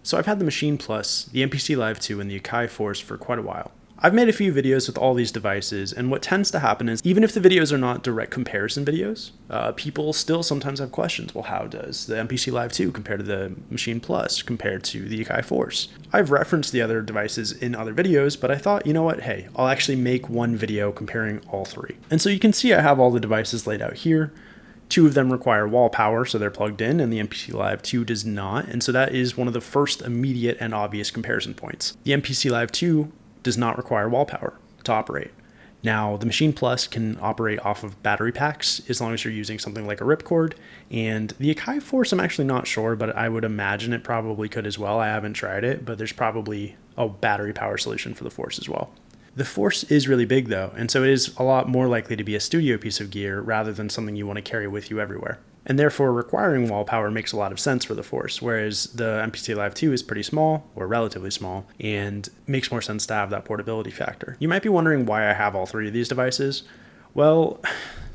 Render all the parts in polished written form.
So I've had the Maschine Plus, the MPC Live II, and the Akai Force for quite a while. I've made a few videos with all these devices, and what tends to happen is, even if the videos are not direct comparison videos, people still sometimes have questions. Well, how does the MPC Live II compare to the Maschine Plus compared to the Akai Force? I've referenced the other devices in other videos, but I thought, you know what, hey, I'll actually make one video comparing all three. And so you can see I have all the devices laid out here. 2 of them require wall power, so they're plugged in, and the MPC Live II does not, and so that is one of the first immediate and obvious comparison points. The MPC Live II does not require wall power to operate. Now, the Maschine Plus can operate off of battery packs as long as you're using something like a ripcord, and the Akai Force, I'm actually not sure, but I would imagine it probably could as well. I haven't tried it, but there's probably a battery power solution for the Force as well. The Force is really big though, and so it is a lot more likely to be a studio piece of gear rather than something you want to carry with you everywhere. And therefore requiring wall power makes a lot of sense for the Force, whereas the MPC Live II is pretty small, or relatively small, and makes more sense to have that portability factor. You might be wondering why I have all 3 of these devices. Well,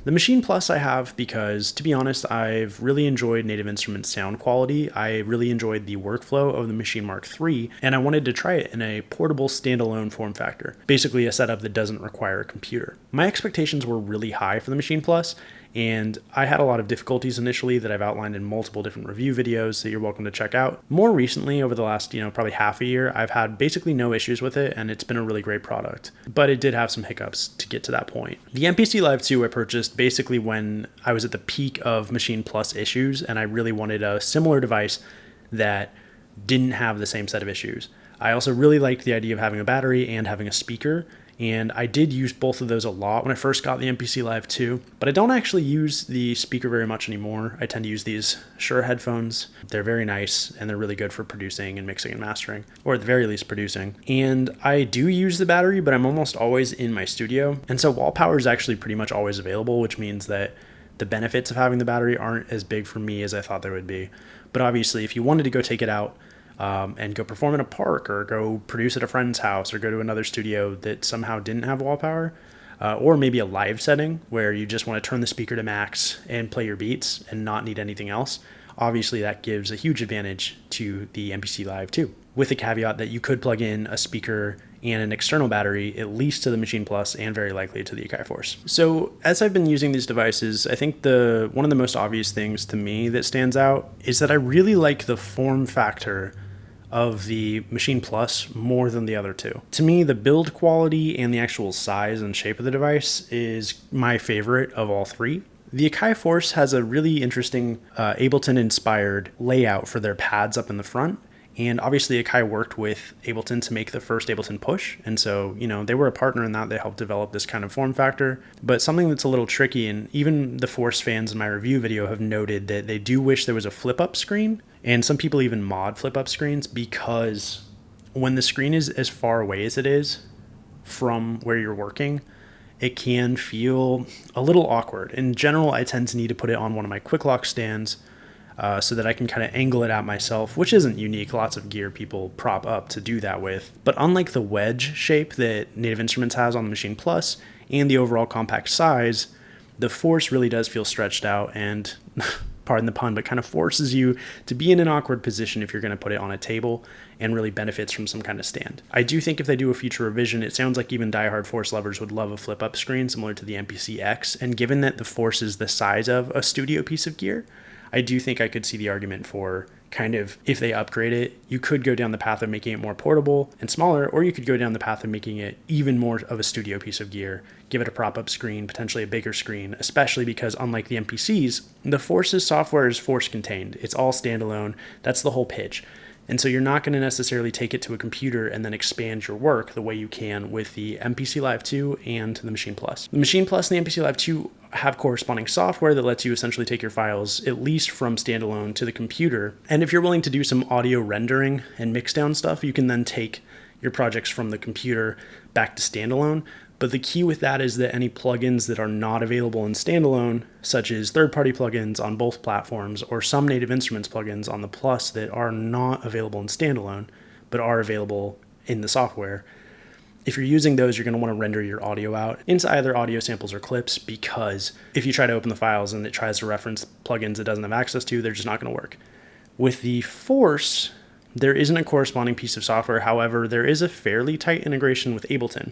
the Maschine Plus I have because, to be honest, I've really enjoyed Native Instruments sound quality. I really enjoyed the workflow of the Maschine Mark III, and I wanted to try it in a portable standalone form factor, basically a setup that doesn't require a computer. My expectations were really high for the Maschine Plus, and I had a lot of difficulties initially that I've outlined in multiple different review videos that you're welcome to check out. More recently, over the last, probably half a year, I've had basically no issues with it, and it's been a really great product. But it did have some hiccups to get to that point. The MPC Live II I purchased basically when I was at the peak of Maschine Plus issues, and I really wanted a similar device that didn't have the same set of issues. I also really liked the idea of having a battery and having a speaker, and I did use both of those a lot when I first got the MPC Live II, but I don't actually use the speaker very much anymore. I tend to use these Shure headphones. They're very nice, and they're really good for producing and mixing and mastering, or at the very least producing. And I do use the battery, but I'm almost always in my studio, and so wall power is actually pretty much always available, which means that the benefits of having the battery aren't as big for me as I thought they would be. But obviously, if you wanted to go take it out, and go perform in a park or go produce at a friend's house or go to another studio that somehow didn't have wall power, or maybe a live setting where you just want to turn the speaker to max and play your beats and not need anything else, obviously that gives a huge advantage to the MPC Live II, with the caveat that you could plug in a speaker and an external battery, at least to the Maschine Plus and very likely to the Akai Force. So as I've been using these devices, I think one of the most obvious things to me that stands out is that I really like the form factor of the Maschine Plus more than the other 2. To me, the build quality and the actual size and shape of the device is my favorite of all 3. The Akai Force has a really interesting Ableton-inspired layout for their pads up in the front, and obviously Akai worked with Ableton to make the first Ableton push, and so, they were a partner in that. They helped develop this kind of form factor. But something that's a little tricky, and even the Force fans in my review video have noted that they do wish there was a flip-up screen, and some people even mod flip-up screens, because when the screen is as far away as it is from where you're working, it can feel a little awkward. In general, I tend to need to put it on one of my quick lock stands so that I can kind of angle it out myself, which isn't unique. Lots of gear people prop up to do that with. But unlike the wedge shape that Native Instruments has on the Maschine Plus and the overall compact size, the Force really does feel stretched out and, pardon the pun, but kind of forces you to be in an awkward position if you're going to put it on a table, and really benefits from some kind of stand. I do think if they do a future revision, it sounds like even diehard Force lovers would love a flip-up screen similar to the MPC X, and given that the Force is the size of a studio piece of gear, I do think I could see the argument for kind of, if they upgrade it, you could go down the path of making it more portable and smaller, or you could go down the path of making it even more of a studio piece of gear, give it a prop-up screen, potentially a bigger screen, especially because unlike the MPCs, the Force's software is Force contained. It's all standalone. That's the whole pitch. And so you're not going to necessarily take it to a computer and then expand your work the way you can with the MPC Live II and the Maschine Plus. The Maschine Plus and the MPC Live II have corresponding software that lets you essentially take your files, at least from standalone, to the computer. And if you're willing to do some audio rendering and mix down stuff, you can then take your projects from the computer back to standalone. But the key with that is that any plugins that are not available in standalone, such as third-party plugins on both platforms, or some Native Instruments plugins on the Plus that are not available in standalone, but are available in the software, if you're using those, you're going to want to render your audio out into either audio samples or clips, because if you try to open the files and it tries to reference plugins it doesn't have access to, they're just not going to work. With the Force, There isn't a corresponding piece of software. However, there is a fairly tight integration with Ableton.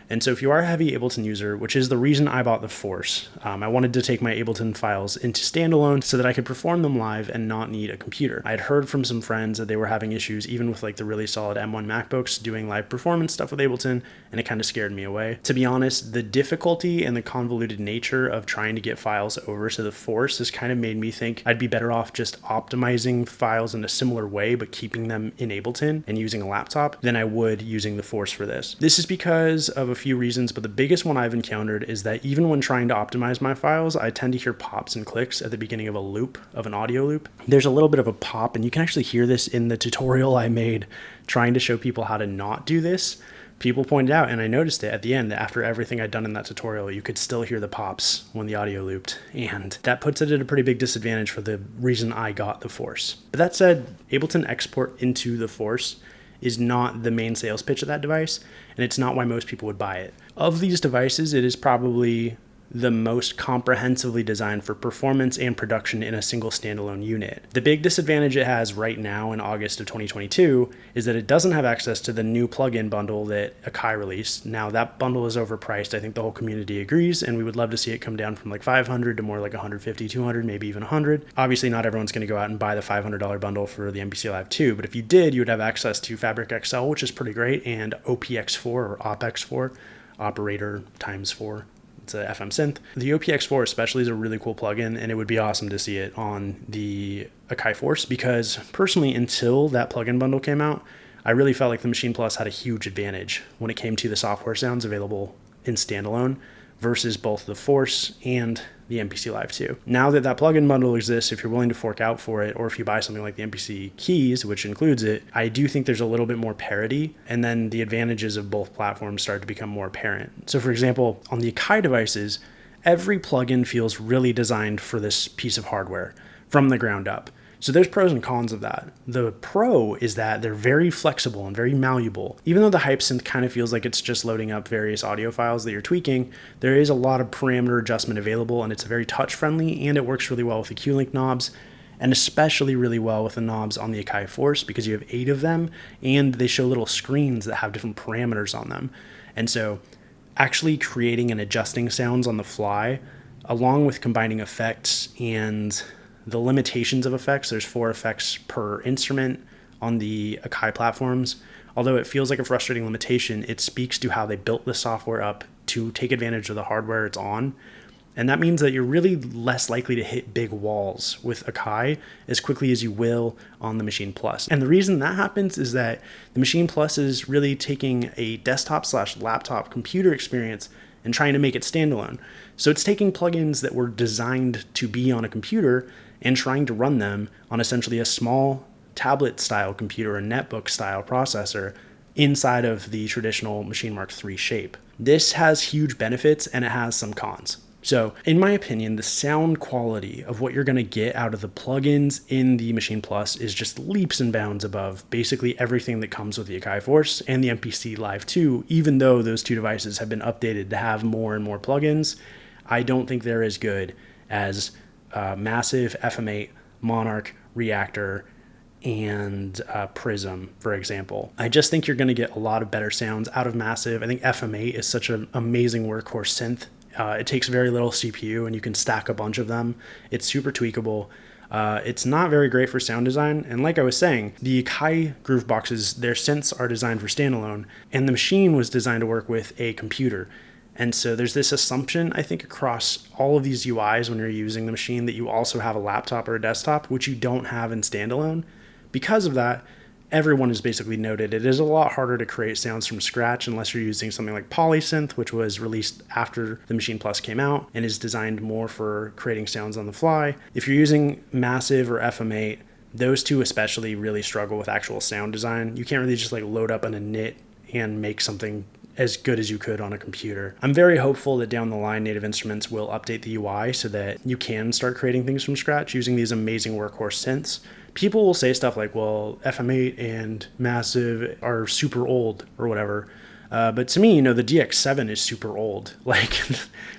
And so if you are a heavy Ableton user, which is the reason I bought the Force, I wanted to take my Ableton files into Standalone so that I could perform them live and not need a computer. I had heard from some friends that they were having issues even with like the really solid M1 MacBooks doing live performance stuff with Ableton, and it kind of scared me away. To be honest, the difficulty and the convoluted nature of trying to get files over to the Force has kind of made me think I'd be better off just optimizing files in a similar way but keeping them in Ableton and using a laptop than I would using the Force for this. This is because of a few reasons, but the biggest one I've encountered is that even when trying to optimize my files, I tend to hear pops and clicks at the beginning of a loop, of an audio loop. There's a little bit of a pop, and you can actually hear this in the tutorial I made trying to show people how to not do this. People pointed out, and I noticed it at the end, that after everything I'd done in that tutorial, you could still hear the pops when the audio looped, and that puts it at a pretty big disadvantage for the reason I got the Force. But that said, Ableton export into the Force is not the main sales pitch of that device, and it's not why most people would buy it. Of these devices, it is probably the most comprehensively designed for performance and production in a single standalone unit. The big disadvantage it has right now in August of 2022 is that it doesn't have access to the new plugin bundle that Akai released. Now that bundle is overpriced. I think the whole community agrees, and we would love to see it come down from like 500 to more like 150, 200, maybe even 100. Obviously not everyone's going to go out and buy the $500 bundle for the MPC Live II, but if you did, you would have access to Fabric XL, which is pretty great, and OPX4 or OPX4, operator times 4. It's a FM synth. The OPX4 especially is a really cool plugin, and it would be awesome to see it on the Akai Force because personally, until that plugin bundle came out, I really felt like the Maschine Plus had a huge advantage when it came to the software sounds available in standalone versus both the Force and the MPC Live II. Now that that plugin bundle exists, if you're willing to fork out for it, or if you buy something like the MPC keys, which includes it, I do think there's a little bit more parity, and then the advantages of both platforms start to become more apparent. So for example, on the Akai devices, every plugin feels really designed for this piece of hardware from the ground up. So there's pros and cons of that. The pro is that they're very flexible and very malleable. Even though the Hype Synth kind of feels like it's just loading up various audio files that you're tweaking, there is a lot of parameter adjustment available, and it's very touch friendly, and it works really well with the Q-Link knobs, and especially really well with the knobs on the Akai Force because you have 8 of them, and they show little screens that have different parameters on them. And so actually creating and adjusting sounds on the fly, along with combining effects and the limitations of effects. There's 4 effects per instrument on the Akai platforms. Although it feels like a frustrating limitation, it speaks to how they built the software up to take advantage of the hardware it's on. And that means that you're really less likely to hit big walls with Akai as quickly as you will on the Maschine Plus. And the reason that happens is that the Maschine Plus is really taking a desktop/laptop computer experience and trying to make it standalone. So it's taking plugins that were designed to be on a computer and trying to run them on essentially a small tablet-style computer, a netbook-style processor inside of the traditional Maschine Mark III shape. This has huge benefits, and it has some cons. So in my opinion, the sound quality of what you're going to get out of the plugins in the Maschine Plus is just leaps and bounds above basically everything that comes with the Akai Force and the MPC Live II. Even though those two devices have been updated to have more and more plugins, I don't think they're as good as Massive, FM8, Monarch, Reactor, and Prism, for example. I just think you're going to get a lot of better sounds out of Massive. I think FM8 is such an amazing workhorse synth. It takes very little CPU, and you can stack a bunch of them. It's super tweakable. It's not very great for sound design, and like I was saying, the Akai groove boxes, their synths are designed for standalone, and the Maschine was designed to work with a computer. And so there's this assumption, I think, across all of these UIs when you're using the Maschine that you also have a laptop or a desktop, which you don't have in standalone. Because of that, everyone has basically noted it is a lot harder to create sounds from scratch unless you're using something like Polysynth, which was released after the Maschine Plus came out and is designed more for creating sounds on the fly. If you're using Massive or FM8, those two especially really struggle with actual sound design. You can't really just like load up an init and make something as good as you could on a computer. I'm very hopeful that down the line, Native Instruments will update the UI so that you can start creating things from scratch using these amazing workhorse synths. People will say stuff like, well, FM8 and Massive are super old or whatever. But to me, the DX7 is super old. Like,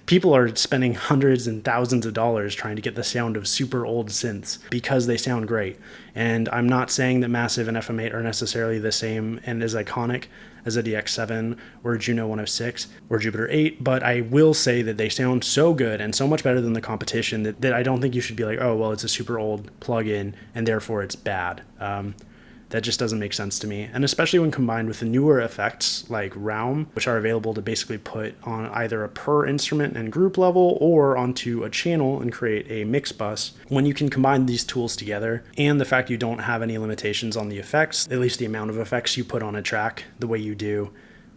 people are spending hundreds and thousands of dollars trying to get the sound of super old synths because they sound great. And I'm not saying that Massive and FM8 are necessarily the same and as iconic as a DX7 or a Juno 106 or Jupiter 8, but I will say that they sound so good and so much better than the competition that I don't think you should be like, oh, well, it's a super old plugin and therefore it's bad. That just doesn't make sense to me. And especially when combined with the newer effects like Realm, which are available to basically put on either a per instrument and group level or onto a channel and create a mix bus. When you can combine these tools together and the fact you don't have any limitations on the effects, at least the amount of effects you put on a track, the way you do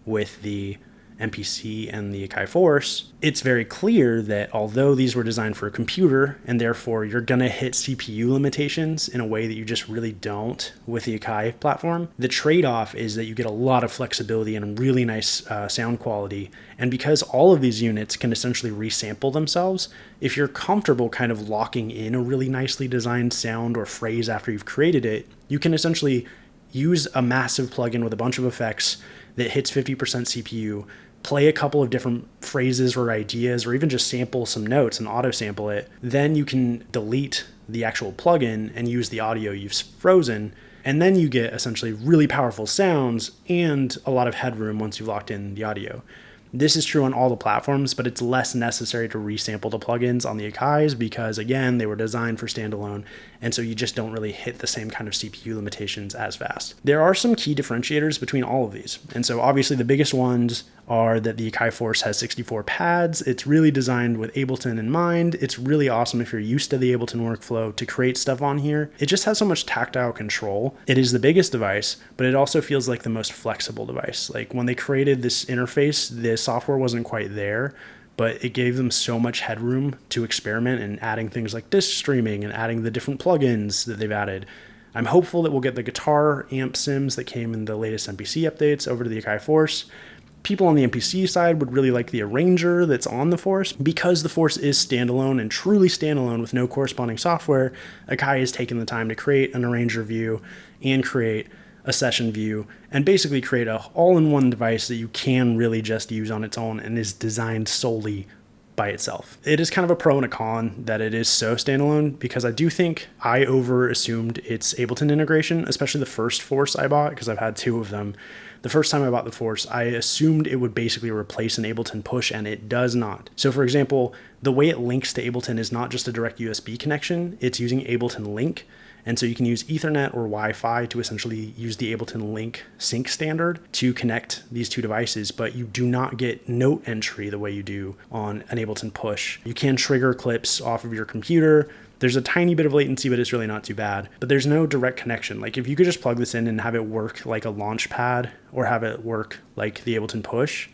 with the MPC and the Akai Force, it's very clear that although these were designed for a computer and therefore you're gonna hit CPU limitations in a way that you just really don't with the Akai platform, the trade-off is that you get a lot of flexibility and really nice sound quality. And because all of these units can essentially resample themselves, if you're comfortable kind of locking in a really nicely designed sound or phrase after you've created it, you can essentially use a massive plugin with a bunch of effects that hits 50% CPU, play a couple of different phrases or ideas, or even just sample some notes and auto sample it. Then you can delete the actual plugin and use the audio you've frozen. And then you get essentially really powerful sounds and a lot of headroom once you've locked in the audio. This is true on all the platforms, but it's less necessary to resample the plugins on the Akais because, again, they were designed for standalone, and so you just don't really hit the same kind of CPU limitations as fast. There are some key differentiators between all of these, and so obviously the biggest ones are that the Akai Force has 64 pads. It's really designed with Ableton in mind. It's really awesome if you're used to the Ableton workflow to create stuff on here. It just has so much tactile control. It is the biggest device, but it also feels like the most flexible device. Like when they created this interface, the software wasn't quite there, but it gave them so much headroom to experiment and adding things like disk streaming and adding the different plugins that they've added. I'm hopeful that we'll get the guitar amp sims that came in the latest MPC updates over to the Akai Force. People on the MPC side would really like the arranger that's on the Force. Because the Force is standalone and truly standalone with no corresponding software, Akai has taken the time to create an arranger view and create a session view and basically create a all-in-one device that you can really just use on its own and is designed solely by itself. It is kind of a pro and a con that it is so standalone because I do think I over-assumed its Ableton integration, especially the first Force I bought because I've had two of them. The first time I bought the Force, I assumed it would basically replace an Ableton push, and it does not. So for example, the way it links to Ableton is not just a direct USB connection, it's using Ableton Link. And so you can use Ethernet or Wi-Fi to essentially use the Ableton Link sync standard to connect these two devices, but you do not get note entry the way you do on an Ableton push. You can trigger clips off of your computer. There's a tiny bit of latency, but it's really not too bad. But there's no direct connection. Like if you could just plug this in and have it work like a launch pad or have it work like the Ableton push,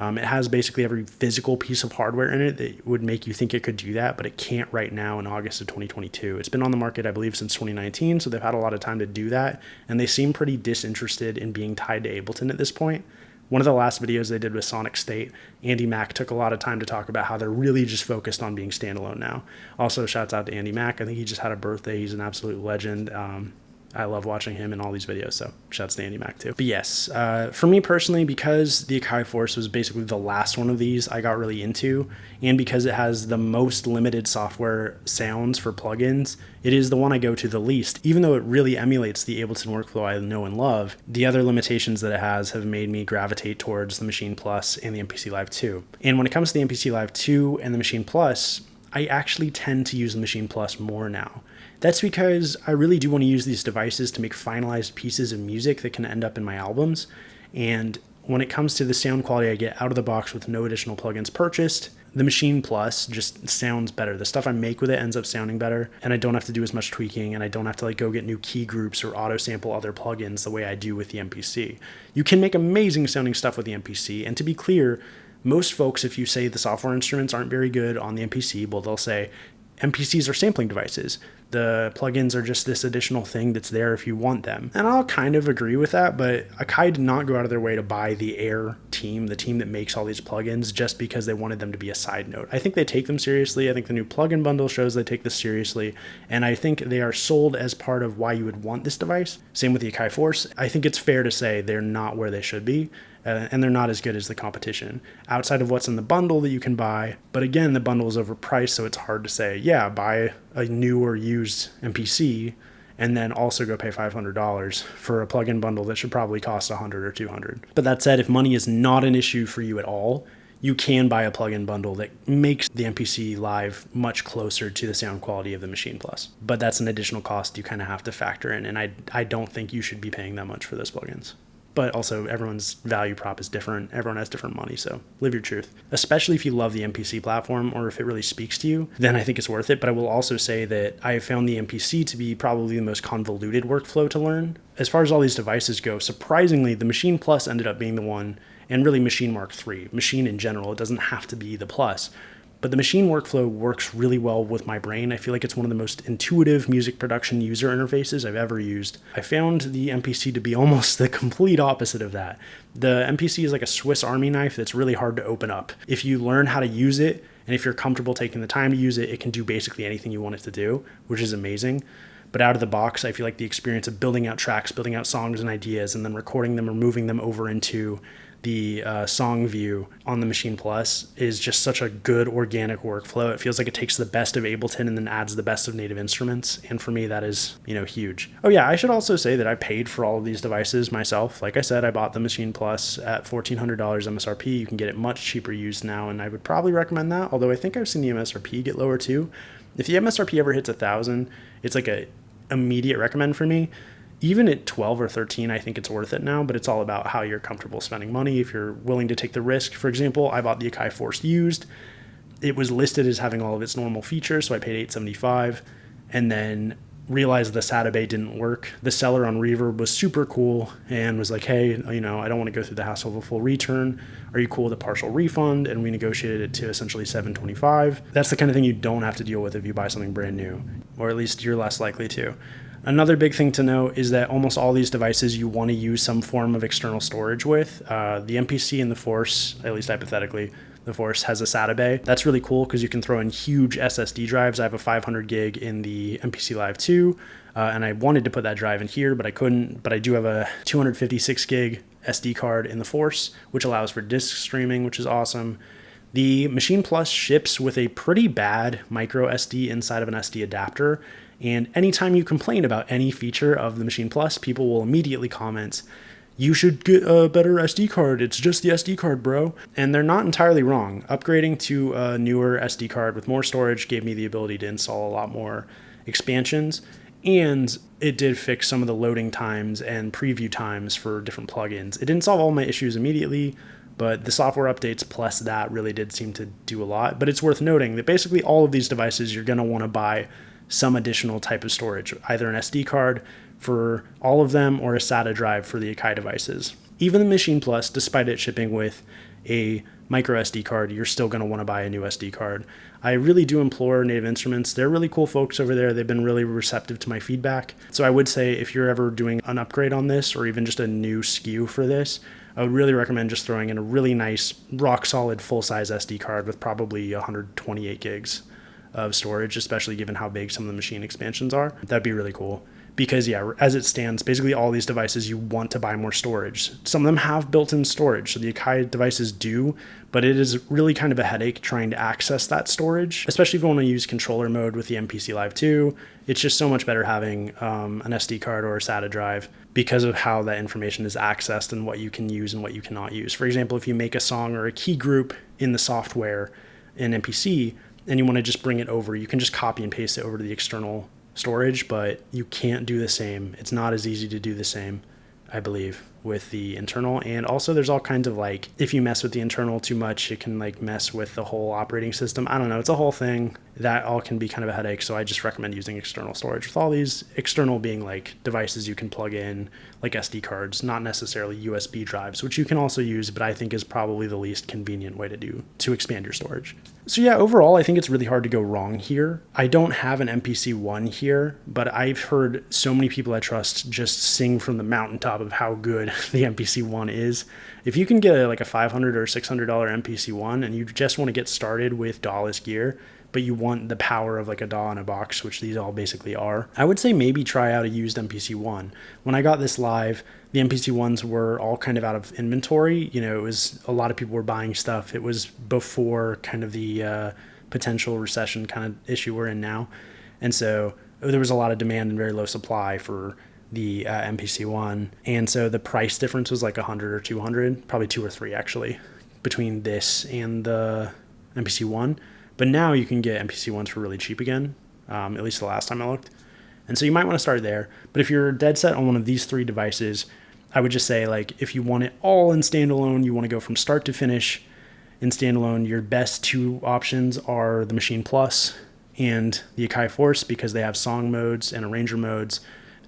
it has basically every physical piece of hardware in it that would make you think it could do that, but it can't right now in August of 2022. It's been on the market, I believe, since 2019, so they've had a lot of time to do that, and they seem pretty disinterested in being tied to Ableton at this point. One of the last videos they did with Sonic State, Andy Mack took a lot of time to talk about how they're really just focused on being standalone now. Also, shouts out to Andy Mack. I think he just had a birthday. He's an absolute legend. I love watching him in all these videos, so shouts to Andy Mack too. But yes, for me personally, because the Akai Force was basically the last one of these I got really into, and because it has the most limited software sounds for plugins, it is the one I go to the least. Even though it really emulates the Ableton workflow I know and love, the other limitations that it has have made me gravitate towards the Maschine Plus and the MPC Live II. And when it comes to the MPC Live II and the Maschine Plus, I actually tend to use the Maschine Plus more now. That's because I really do want to use these devices to make finalized pieces of music that can end up in my albums. And when it comes to the sound quality I get out of the box with no additional plugins purchased, the Maschine Plus just sounds better. The stuff I make with it ends up sounding better, and I don't have to do as much tweaking, and I don't have to go get new key groups or auto sample other plugins the way I do with the MPC. You can make amazing sounding stuff with the MPC, and to be clear, most folks, if you say the software instruments aren't very good on the MPC, well, they'll say MPCs are sampling devices. The plugins are just this additional thing that's there if you want them. And I'll kind of agree with that, but Akai did not go out of their way to buy the Air team, the team that makes all these plugins, just because they wanted them to be a side note. I think they take them seriously. I think the new plugin bundle shows they take this seriously, and I think they are sold as part of why you would want this device. Same with the Akai Force. I think it's fair to say they're not where they should be, and they're not as good as the competition outside of what's in the bundle that you can buy. But again, the bundle is overpriced, so it's hard to say, yeah, buy a new or used MPC and then also go pay $500 for a plugin bundle that should probably cost $100 or $200. But that said, if money is not an issue for you at all, you can buy a plugin bundle that makes the MPC Live much closer to the sound quality of the Maschine Plus. But that's an additional cost you kind of have to factor in, and I don't think you should be paying that much for those plugins. But also, everyone's value prop is different. Everyone has different money, so live your truth. Especially if you love the MPC platform or if it really speaks to you, then I think it's worth it. But I will also say that I have found the MPC to be probably the most convoluted workflow to learn. As far as all these devices go, surprisingly, the Maschine Plus ended up being the one, and really Maschine Mark III. Maschine in general, it doesn't have to be the Plus. But the Maschine workflow works really well with my brain. I feel like it's one of the most intuitive music production user interfaces I've ever used. I found the MPC to be almost the complete opposite of that. The MPC is like a Swiss Army knife that's really hard to open up. If you learn how to use it, and if you're comfortable taking the time to use it, it can do basically anything you want it to do, which is amazing. But out of the box, I feel like the experience of building out tracks, building out songs and ideas, and then recording them or moving them over into the song view on the Maschine Plus is just such a good organic workflow. It feels like it takes the best of Ableton and then adds the best of Native Instruments. And for me, that is, huge. Oh yeah, I should also say that I paid for all of these devices myself. Like I said, I bought the Maschine Plus at $1,400 MSRP. You can get it much cheaper used now, and I would probably recommend that. Although I think I've seen the MSRP get lower too. If the MSRP ever hits 1,000, it's like a immediate recommend for me. Even at 12 or 13, I think it's worth it now, but it's all about how you're comfortable spending money. If you're willing to take the risk, for example, I bought the Akai Force used. It was listed as having all of its normal features, so I paid $875, and then realized the SATA bay didn't work. The seller on Reverb was super cool and was like, hey, I don't want to go through the hassle of a full return. Are you cool with a partial refund? And we negotiated it to essentially $725. That's the kind of thing you don't have to deal with if you buy something brand new, or at least you're less likely to. Another big thing to note is that almost all these devices you want to use some form of external storage with. The MPC and the Force, at least hypothetically, the Force has a SATA bay. That's really cool because you can throw in huge SSD drives. I have a 500 gig in the MPC Live II, and I wanted to put that drive in here, but I couldn't. But I do have a 256 gig SD card in the Force, which allows for disk streaming, which is awesome. The Maschine Plus ships with a pretty bad micro SD inside of an SD adapter. And anytime you complain about any feature of the Maschine Plus, people will immediately comment, you should get a better SD card. It's just the SD card, bro. And they're not entirely wrong. Upgrading to a newer SD card with more storage gave me the ability to install a lot more expansions. And it did fix some of the loading times and preview times for different plugins. It didn't solve all my issues immediately, but the software updates plus that really did seem to do a lot. But it's worth noting that basically all of these devices, you're going to want to buy some additional type of storage, either an SD card for all of them or a SATA drive for the Akai devices. Even the Maschine Plus, despite it shipping with a micro SD card, you're still going to want to buy a new SD card. I really do implore Native Instruments. They're really cool folks over there. They've been really receptive to my feedback. So I would say if you're ever doing an upgrade on this or even just a new SKU for this, I would really recommend just throwing in a really nice, rock-solid, full-size SD card with probably 128 gigs of storage, especially given how big some of the Maschine expansions are. That'd be really cool. Because yeah, as it stands, basically all these devices, you want to buy more storage. Some of them have built-in storage, so the Akai devices do, but it is really kind of a headache trying to access that storage, especially if you want to use controller mode with the MPC Live II. It's just so much better having an SD card or a SATA drive because of how that information is accessed and what you can use and what you cannot use. For example, if you make a song or a key group in the software in MPC, and you want to just bring it over, you can just copy and paste it over to the external storage, but you can't do the same. It's not as easy to do the same, I believe, with the internal. And also there's all kinds of if you mess with the internal too much, it can mess with the whole operating system. I don't know. It's a whole thing that all can be kind of a headache. So I just recommend using external storage, with all these external being devices you can plug in, like SD cards, not necessarily USB drives, which you can also use, but I think is probably the least convenient way to expand your storage. So yeah, overall, I think it's really hard to go wrong here. I don't have an MPC 1 here, but I've heard so many people I trust just sing from the mountaintop of how good the MPC 1 is. If you can get a $500 or $600 MPC 1 and you just want to get started with DAWless gear, but you want the power of like a DAW in a box, which these all basically are, I would say maybe try out a used MPC One. When I got this live, the MPC Ones were all kind of out of inventory. You know, it was a lot of people were buying stuff. It was before kind of the potential recession kind of issue we're in now. And so there was a lot of demand and very low supply for the MPC One. And so the price difference was like 100 or 200, probably 2 or 3 actually, between this and the MPC One. But now you can get MPC Ones for really cheap again, at least the last time I looked. And so you might want to start there. But if you're dead set on one of these 3 devices, I would just say, like, if you want it all in standalone, you want to go from start to finish in standalone, your best 2 options are the Maschine Plus and the Akai Force, because they have song modes and arranger modes,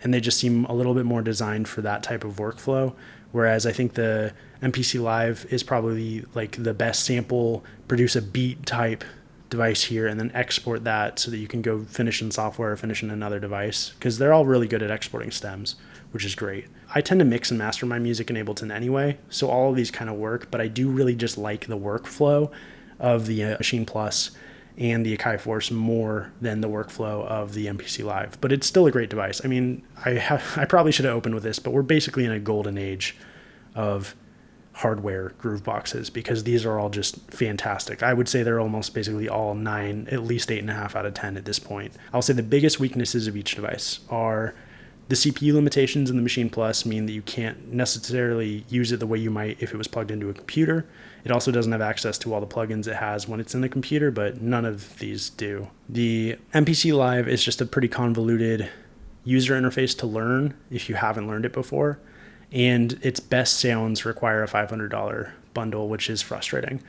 and they just seem a little bit more designed for that type of workflow. Whereas I think the MPC Live is probably like the best sample, produce a beat type device here, and then export that so that you can go finish in software or finish in another device, because they're all really good at exporting stems, which is great. I tend to mix and master my music in Ableton anyway, so all of these kind of work, but I do really just like the workflow of the Maschine Plus and the Akai Force more than the workflow of the MPC Live. But it's still a great device. I mean, I probably should have opened with this, but we're basically in a golden age of hardware groove boxes, because these are all just fantastic. I would say they're almost basically all 9, at least 8.5 out of 10 at this point. I'll say the biggest weaknesses of each device are the CPU limitations in the Maschine Plus mean that you can't necessarily use it the way you might if it was plugged into a computer. It also doesn't have access to all the plugins it has when it's in the computer, but none of these do. The MPC Live is just a pretty convoluted user interface to learn if you haven't learned it before, and its best sounds require a $500 bundle, which is frustrating.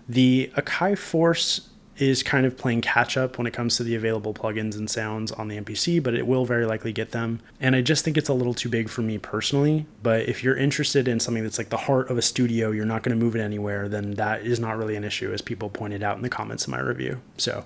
The Akai Force is kind of playing catch up when it comes to the available plugins and sounds on the MPC, but it will very likely get them. And I just think it's a little too big for me personally. But if you're interested in something that's like the heart of a studio, you're not going to move it anywhere, then that is not really an issue, as people pointed out in the comments of my review. So,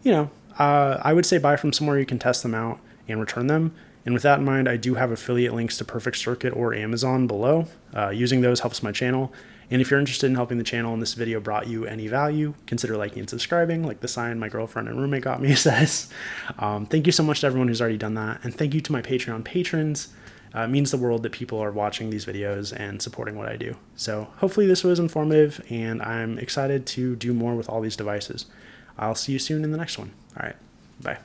you know, I would say buy from somewhere you can test them out and return them. And with that in mind, I do have affiliate links to Perfect Circuit or Amazon below. Using those helps my channel. And if you're interested in helping the channel and this video brought you any value, consider liking and subscribing, like the sign my girlfriend and roommate got me says. Thank you so much to everyone who's already done that. And thank you to my Patreon patrons. It means the world that people are watching these videos and supporting what I do. So hopefully this was informative, and I'm excited to do more with all these devices. I'll see you soon in the next one. All right, bye.